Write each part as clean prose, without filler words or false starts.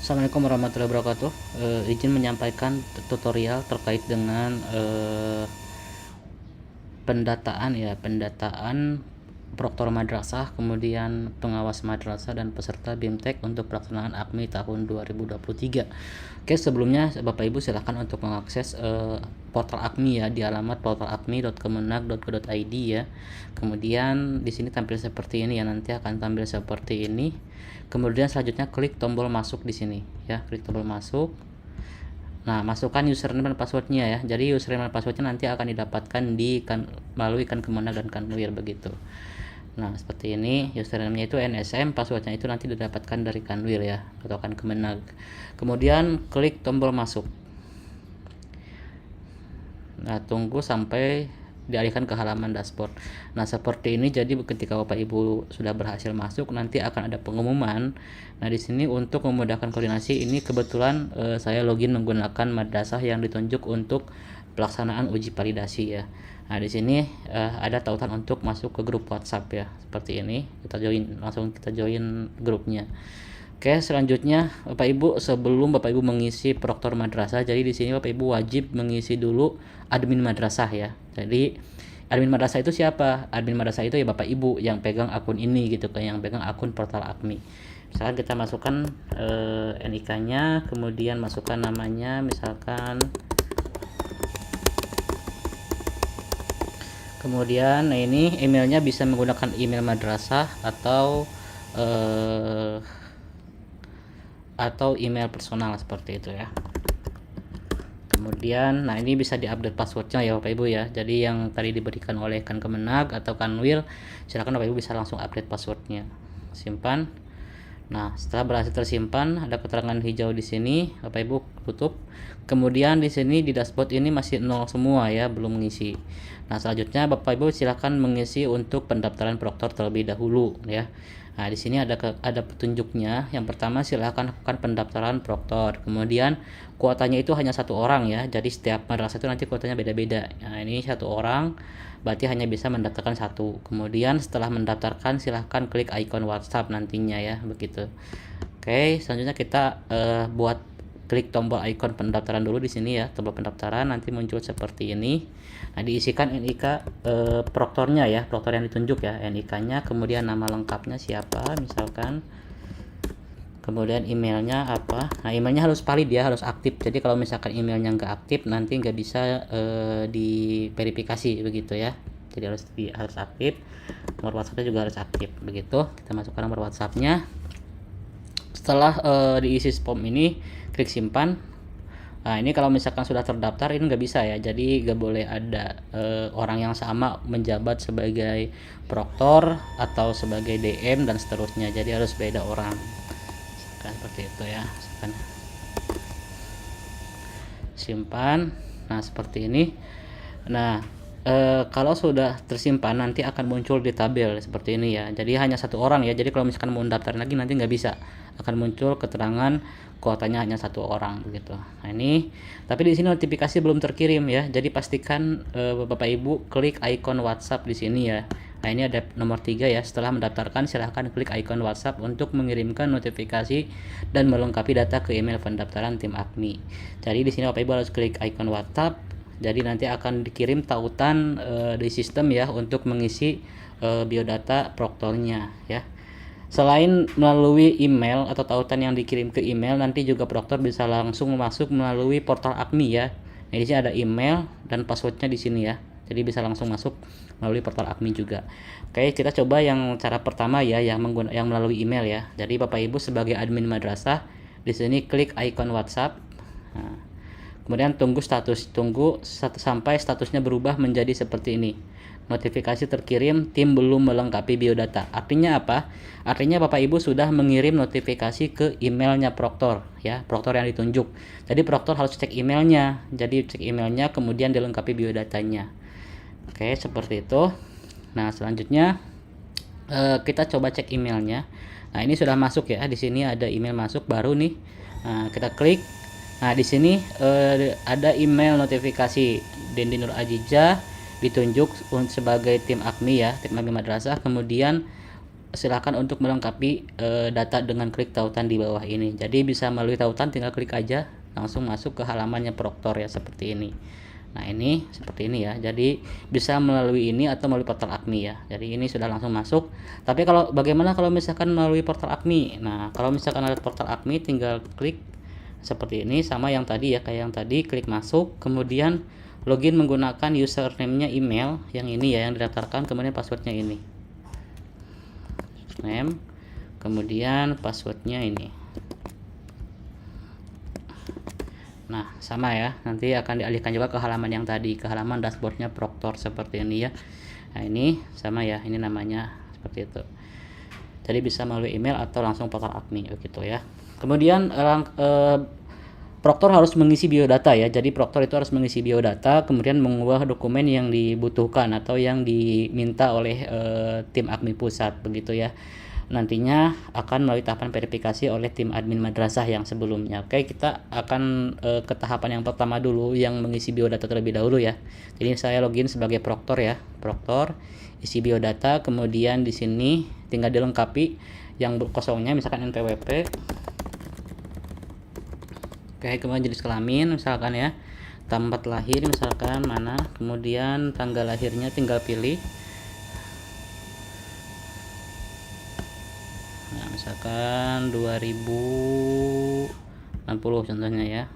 Assalamualaikum warahmatullahi wabarakatuh. Izin menyampaikan tutorial terkait dengan pendataan proktor madrasah, kemudian pengawas madrasah dan peserta BIMTEK untuk pelaksanaan AKMI tahun 2023. Oke, sebelumnya Bapak Ibu silahkan untuk mengakses portal AKMI ya di alamat portal.akmi.kemenag.go.id ya. Kemudian di sini tampil seperti ini ya, nanti akan tampil seperti ini. Kemudian selanjutnya klik tombol masuk di sini ya, klik tombol masuk. Nah, masukkan username dan passwordnya ya. Jadi username dan passwordnya nanti akan didapatkan melalui Kemenag dan Kanwil begitu. Nah, seperti ini, username-nya itu NSM, passwordnya itu nanti didapatkan dari Kanwil ya, atau Kemenag. Kemudian klik tombol masuk. Nah, tunggu sampai dialihkan ke halaman dashboard. Nah, seperti ini. Jadi ketika Bapak Ibu sudah berhasil masuk, nanti akan ada pengumuman. Nah, di sini untuk memudahkan koordinasi, ini kebetulan saya login menggunakan madrasah yang ditunjuk untuk pelaksanaan uji validasi ya. Nah, di sini ada tautan untuk masuk ke grup WhatsApp ya. Seperti ini. Langsung kita join grupnya. Oke, selanjutnya Bapak Ibu, sebelum Bapak Ibu mengisi proktor madrasah, jadi di sini Bapak Ibu wajib mengisi dulu admin madrasah ya. Jadi admin madrasah itu siapa? Admin madrasah itu ya Bapak Ibu yang pegang akun ini gitu kan, yang pegang akun portal AKMI. Misalkan kita masukkan NIK-nya, kemudian masukkan namanya, misalkan. Kemudian, nah ini emailnya bisa menggunakan email madrasah atau email personal seperti itu ya. Kemudian, nah ini bisa diupdate passwordnya ya Bapak Ibu ya. Jadi yang tadi diberikan oleh Kemenag atau Kanwil, silakan Bapak Ibu bisa langsung update passwordnya. Simpan. Nah, setelah berhasil tersimpan, ada keterangan hijau di sini, Bapak Ibu tutup. Kemudian di sini di dashboard ini masih 0 semua ya, belum mengisi. Nah, selanjutnya Bapak Ibu silakan mengisi untuk pendaftaran proktor terlebih dahulu ya. Nah, di sini ada petunjuknya. Yang pertama, silakan lakukan pendaftaran proktor. Kemudian kuotanya itu hanya 1 orang ya. Jadi setiap madrasah itu nanti kuotanya beda-beda. Nah, ini 1 orang, berarti hanya bisa mendaftarkan 1. Kemudian setelah mendaftarkan, silahkan klik icon WhatsApp nantinya ya, begitu. Oke, selanjutnya kita klik tombol icon pendaftaran dulu di sini ya, tombol pendaftaran nanti muncul seperti ini. Nah, diisikan NIK proktornya ya, proktor yang ditunjuk ya, NIK-nya, kemudian nama lengkapnya siapa misalkan. Kemudian emailnya apa. Nah, emailnya harus valid ya, harus aktif. Jadi kalau misalkan emailnya nggak aktif, nanti nggak bisa diverifikasi begitu ya. Jadi harus aktif. Nomor WhatsAppnya juga harus aktif begitu. Kita masukkan nomor WhatsAppnya. Setelah diisi form ini, klik simpan. Nah, ini kalau misalkan sudah terdaftar ini nggak bisa ya, jadi nggak boleh ada orang yang sama menjabat sebagai proktor atau sebagai DM dan seterusnya, jadi harus beda orang kan, seperti itu ya. Simpan. Nah, seperti ini. Nah, kalau sudah tersimpan nanti akan muncul di tabel seperti ini ya, jadi hanya 1 orang ya. Jadi kalau misalkan mau mendaftar lagi nanti nggak bisa, akan muncul keterangan kuotanya hanya 1 orang begitu. Nah, ini tapi di sini notifikasi belum terkirim ya, jadi pastikan Bapak Ibu klik icon WhatsApp di sini ya. Nah, ini ada nomor 3 ya. Setelah mendaftarkan, silahkan klik icon WhatsApp untuk mengirimkan notifikasi dan melengkapi data ke email pendaftaran tim AKMI. Jadi di sini Bapak Ibu harus klik icon WhatsApp. Jadi nanti akan dikirim tautan di sistem ya untuk mengisi biodata proktornya ya. Selain melalui email atau tautan yang dikirim ke email, nanti juga proktor bisa langsung masuk melalui portal AKMI ya. Nah, di sini ada email dan passwordnya di sini ya. Jadi bisa langsung masuk melalui portal AKMI juga. Oke, kita coba yang cara pertama ya, yang melalui email ya. Jadi Bapak Ibu sebagai admin madrasah, di sini klik icon WhatsApp. Nah, kemudian tunggu sampai statusnya berubah menjadi seperti ini. Notifikasi terkirim, tim belum melengkapi biodata. Artinya apa? Artinya Bapak Ibu sudah mengirim notifikasi ke emailnya proktor ya, proktor yang ditunjuk. Jadi proktor harus cek emailnya. Jadi cek emailnya kemudian dilengkapi biodatanya. Oke, seperti itu. Nah, selanjutnya kita coba cek emailnya. Nah, ini sudah masuk ya. Di sini ada email masuk baru nih. Nah, kita klik. Nah, di sini ada email notifikasi Dendi Nur Aziza ditunjuk sebagai tim AKMI ya, tim AKMI madrasah. Kemudian silakan untuk melengkapi data dengan klik tautan di bawah ini. Jadi bisa melalui tautan, tinggal klik aja langsung masuk ke halamannya Proktor ya, seperti ini. Nah ini seperti ini ya, jadi bisa melalui ini atau melalui portal AKMI ya. Jadi ini sudah langsung masuk. Tapi kalau bagaimana kalau misalkan melalui portal AKMI? Nah kalau misalkan ada portal AKMI, tinggal klik seperti ini, sama yang tadi ya, kayak yang tadi, klik masuk, kemudian login menggunakan username-nya email yang ini ya, yang didaftarkan, kemudian passwordnya ini, name, kemudian passwordnya ini. Nah sama ya, nanti akan dialihkan juga ke halaman yang tadi, ke halaman dashboardnya Proktor seperti ini ya. Nah ini sama ya, ini namanya seperti itu. Jadi bisa melalui email atau langsung portal AKMI begitu ya. Kemudian Proktor harus mengisi biodata ya. Jadi Proktor itu harus mengisi biodata, kemudian mengubah dokumen yang dibutuhkan atau yang diminta oleh tim AKMI pusat begitu ya. Nantinya akan melalui tahapan verifikasi oleh tim admin madrasah yang sebelumnya. Oke, kita akan ke tahapan yang pertama dulu, yang mengisi biodata terlebih dahulu ya. Jadi saya login sebagai Proktor ya, Proktor, isi biodata, kemudian di sini tinggal dilengkapi yang kosongnya, misalkan NPWP. Oke, kemudian jenis kelamin misalkan ya, tempat lahir misalkan mana, kemudian tanggal lahirnya tinggal pilih. Nah misalkan 2060 contohnya ya.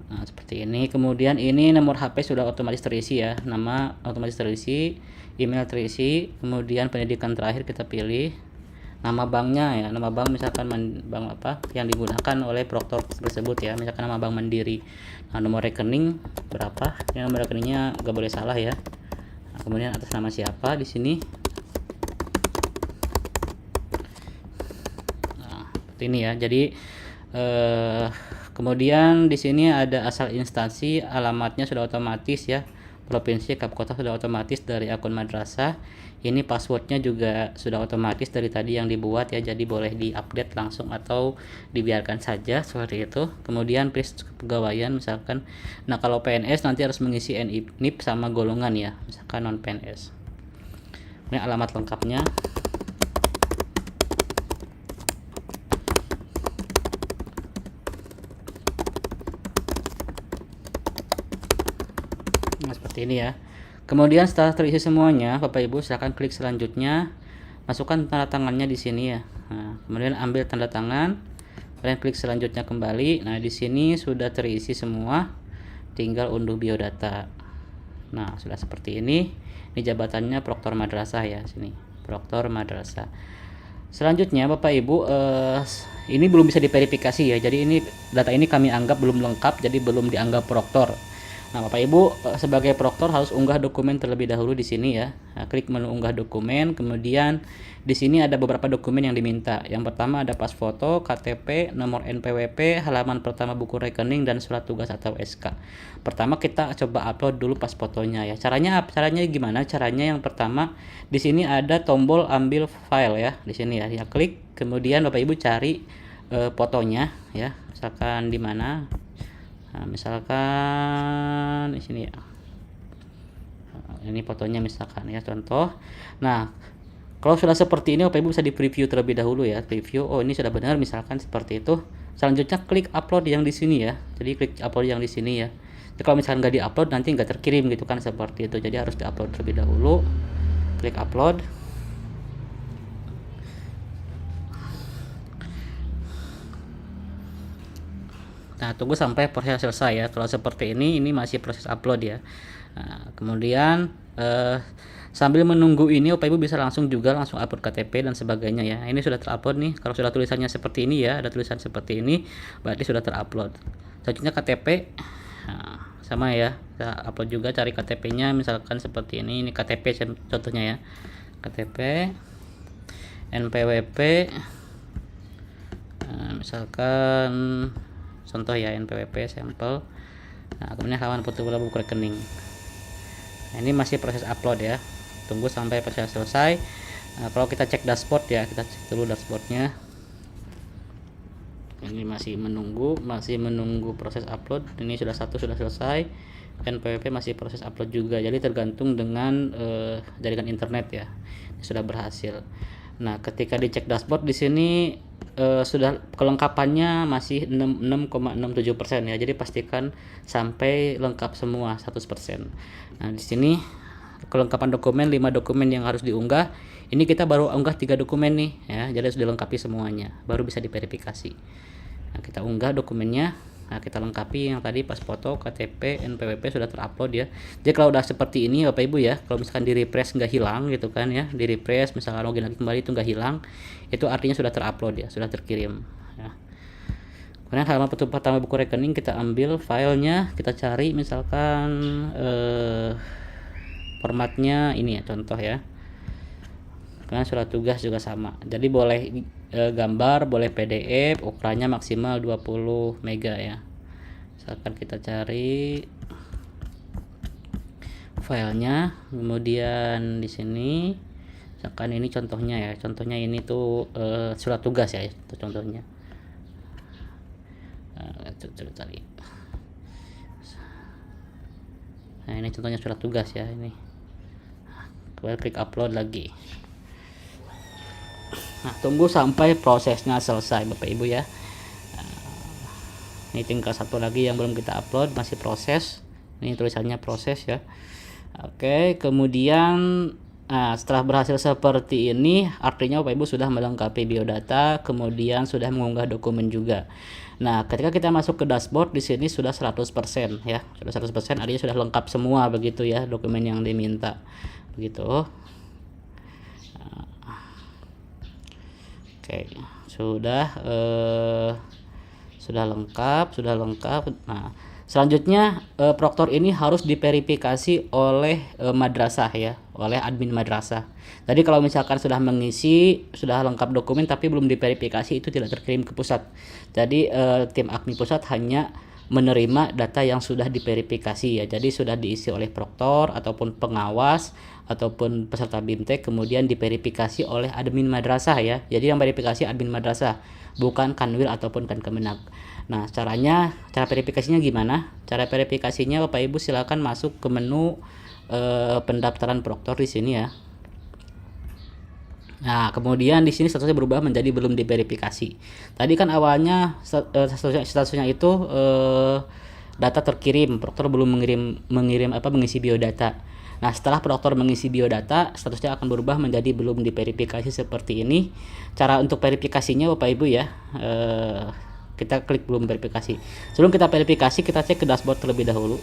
Nah seperti ini. Kemudian ini nomor HP sudah otomatis terisi ya, nama otomatis terisi, email terisi, kemudian pendidikan terakhir kita pilih, nama banknya ya, nama bank misalkan bank apa yang digunakan oleh Proktor tersebut ya, misalkan nama Bank Mandiri. Nah nomor rekening berapa ya, nomor rekeningnya gak boleh salah ya. Nah, kemudian atas nama siapa di sini. Ini ya. Jadi kemudian di sini ada asal instansi, alamatnya sudah otomatis ya, provinsi, kap kota sudah otomatis dari akun madrasah. Ini passwordnya juga sudah otomatis dari tadi yang dibuat ya, jadi boleh diupdate langsung atau dibiarkan saja seperti itu. Kemudian list kepegawaian misalkan, nah kalau PNS nanti harus mengisi NIP sama golongan ya, misalkan non PNS. Ini alamat lengkapnya. Nah seperti ini ya. Kemudian setelah terisi semuanya, Bapak Ibu silahkan klik selanjutnya, masukkan tanda tangannya di sini ya. Nah, kemudian ambil tanda tangan, kemudian klik selanjutnya kembali. Nah di sini sudah terisi semua, tinggal unduh biodata. Nah sudah seperti ini. Ini jabatannya Proktor Madrasah ya, sini Proktor Madrasah. Selanjutnya Bapak Ibu, ini belum bisa diverifikasi ya, jadi ini data ini kami anggap belum lengkap, jadi belum dianggap Proktor. Nah Bapak Ibu sebagai Proktor harus unggah dokumen terlebih dahulu di sini ya. Nah, klik menu unggah dokumen, kemudian di sini ada beberapa dokumen yang diminta. Yang pertama ada pas foto, KTP, nomor NPWP, halaman pertama buku rekening, dan surat tugas atau SK. Pertama kita coba upload dulu pas fotonya ya. Caranya gimana? Caranya yang pertama di sini ada tombol ambil file ya, di sini ya. Ya klik, kemudian Bapak Ibu cari fotonya ya. Misalkan di mana? Nah, misalkan di sini ya. Ini fotonya misalkan ya, contoh. Nah, kalau sudah seperti ini Bapak Ibu bisa di preview terlebih dahulu ya. Preview, oh ini sudah benar misalkan seperti itu. Selanjutnya klik upload yang di sini ya. Jadi klik upload yang di sini ya. Jadi kalau misalkan nggak di-upload nanti nggak terkirim gitu kan, seperti itu. Jadi harus di-upload terlebih dahulu. Klik upload. Nah tunggu sampai proses selesai ya. Kalau seperti ini masih proses upload ya. Nah, kemudian sambil menunggu ini Bapak Ibu bisa langsung upload KTP dan sebagainya ya. Ini sudah terupload nih. Kalau sudah tulisannya seperti ini ya, ada tulisan seperti ini, berarti sudah terupload. Selanjutnya KTP, nah, sama ya, kita upload juga, cari KTP-nya misalkan seperti ini. Ini KTP contohnya ya, KTP, NPWP, nah, misalkan contoh ya, NPWP sampel. Nah kemudian halaman foto buku rekening. Nah, ini masih proses upload ya, tunggu sampai proses selesai. Nah, kalau kita cek dashboard ya, kita cek dulu dashboardnya. Ini masih menunggu proses upload. Ini sudah selesai. NPWP masih proses upload juga, jadi tergantung dengan jaringan internet ya. Ini sudah berhasil. Nah, ketika dicek dashboard di sini sudah kelengkapannya masih 6,67% ya. Jadi pastikan sampai lengkap semua 100%. Nah, di sini kelengkapan dokumen 5 dokumen yang harus diunggah. Ini kita baru unggah 3 dokumen nih ya. Jadi sudah dilengkapi semuanya, baru bisa diverifikasi. Nah, kita unggah dokumennya. Nah, kita lengkapi yang tadi pas foto, KTP, NPWP sudah terupload ya. Jadi kalau udah seperti ini Bapak Ibu ya, kalau misalkan di refresh nggak hilang gitu kan ya, di refresh misalkan login lagi kembali itu nggak hilang, itu artinya sudah terupload ya, sudah terkirim ya. Kemudian halaman pertama buku rekening kita ambil filenya, kita cari misalkan formatnya ini ya, contoh ya. Kemudian surat tugas juga sama, jadi boleh gambar, boleh PDF, ukurannya maksimal 20 mega ya. Misalkan kita cari filenya, kemudian di sini misalkan ini contohnya ya, contohnya ini tuh surat tugas ya, itu contohnya. Cari. Nah, ini contohnya surat tugas ya, ini. Kemudian klik upload lagi. Nah, tunggu sampai prosesnya selesai Bapak Ibu ya. Ini tinggal satu lagi yang belum kita upload, masih proses. Ini tulisannya proses ya. Oke, kemudian setelah berhasil seperti ini, artinya Bapak Ibu sudah melengkapi biodata, kemudian sudah mengunggah dokumen juga. Nah, ketika kita masuk ke dashboard di sini sudah 100% ya. Sudah 100% artinya sudah lengkap semua begitu ya, dokumen yang diminta. Begitu. Oke, sudah lengkap. Nah, selanjutnya proktor ini harus diverifikasi oleh madrasah ya, oleh admin madrasah. Tadi kalau misalkan sudah mengisi, sudah lengkap dokumen tapi belum diverifikasi, itu tidak terkirim ke pusat. Jadi tim admin pusat hanya menerima data yang sudah diverifikasi ya. Jadi sudah diisi oleh proktor ataupun pengawas ataupun peserta BIMTEK, kemudian diverifikasi oleh admin madrasah ya. Jadi yang verifikasi admin madrasah, bukan Kanwil ataupun Kankemenag. Nah, cara verifikasinya gimana? Cara verifikasinya Bapak Ibu silakan masuk ke menu pendaftaran proktor di sini ya. Nah, kemudian di sini statusnya berubah menjadi belum diverifikasi. Tadi kan awalnya statusnya itu data terkirim, proktor belum mengisi biodata. Nah, setelah proktor mengisi biodata, statusnya akan berubah menjadi belum diverifikasi seperti ini. Cara untuk verifikasinya Bapak Ibu ya, kita klik belum verifikasi. Sebelum kita verifikasi, kita cek ke dashboard terlebih dahulu.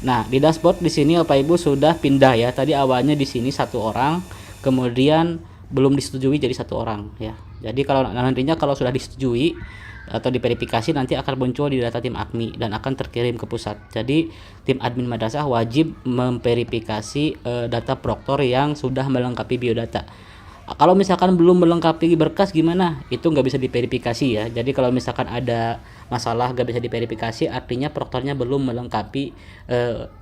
Nah, di dashboard di sini Bapak Ibu sudah pindah ya. Tadi awalnya di sini 1 orang, kemudian belum disetujui jadi 1 orang ya. Jadi kalau nantinya kalau sudah disetujui atau diverifikasi, nanti akan muncul di data tim AKMI dan akan terkirim ke pusat. Jadi tim admin madrasah wajib memverifikasi data proktor yang sudah melengkapi biodata. Kalau misalkan belum melengkapi berkas gimana? Itu nggak bisa diverifikasi ya. Jadi kalau misalkan ada masalah nggak bisa diverifikasi, artinya proktornya belum melengkapi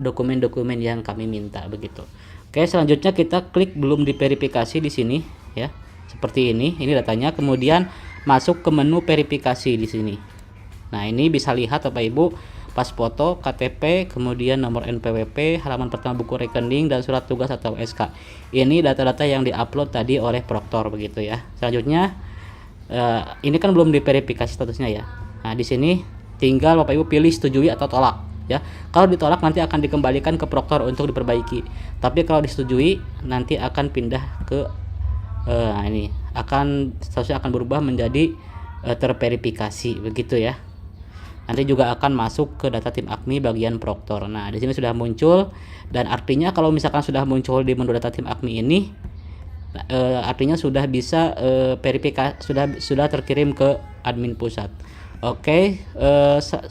dokumen-dokumen yang kami minta begitu. Oke, selanjutnya kita klik belum diverifikasi di sini ya. Seperti ini datanya. Kemudian masuk ke menu verifikasi di sini. Nah, ini bisa lihat Bapak Ibu pas foto, KTP, kemudian nomor NPWP, halaman pertama buku rekening, dan surat tugas atau SK. Ini data-data yang diupload tadi oleh proktor begitu ya. Selanjutnya ini kan belum diverifikasi statusnya ya. Nah, di sini tinggal Bapak Ibu pilih setujui atau tolak ya. Kalau ditolak nanti akan dikembalikan ke proktor untuk diperbaiki. Tapi kalau disetujui nanti akan pindah ke ini statusnya akan berubah menjadi terverifikasi begitu ya. Nanti juga akan masuk ke data tim AKMI bagian proktor. Nah, di sini sudah muncul, dan artinya kalau misalkan sudah muncul di menu data tim AKMI ini artinya sudah bisa verifikasi, sudah terkirim ke admin pusat. Oke,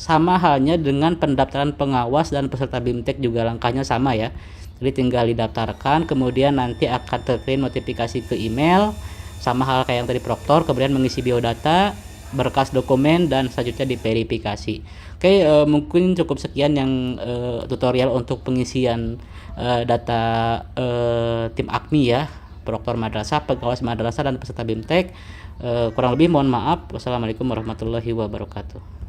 sama halnya dengan pendaftaran pengawas dan peserta BIMTEK juga langkahnya sama ya. Jadi tinggal didaftarkan, kemudian nanti akan terkirim notifikasi ke email, sama hal kayak yang tadi proktor, kemudian mengisi biodata, berkas dokumen, dan selanjutnya diverifikasi. Oke, mungkin cukup sekian yang tutorial untuk pengisian data tim AKMI ya, proktor madrasah, pengawas madrasah, dan peserta BIMTEK. Kurang lebih mohon maaf. Wassalamualaikum warahmatullahi wabarakatuh.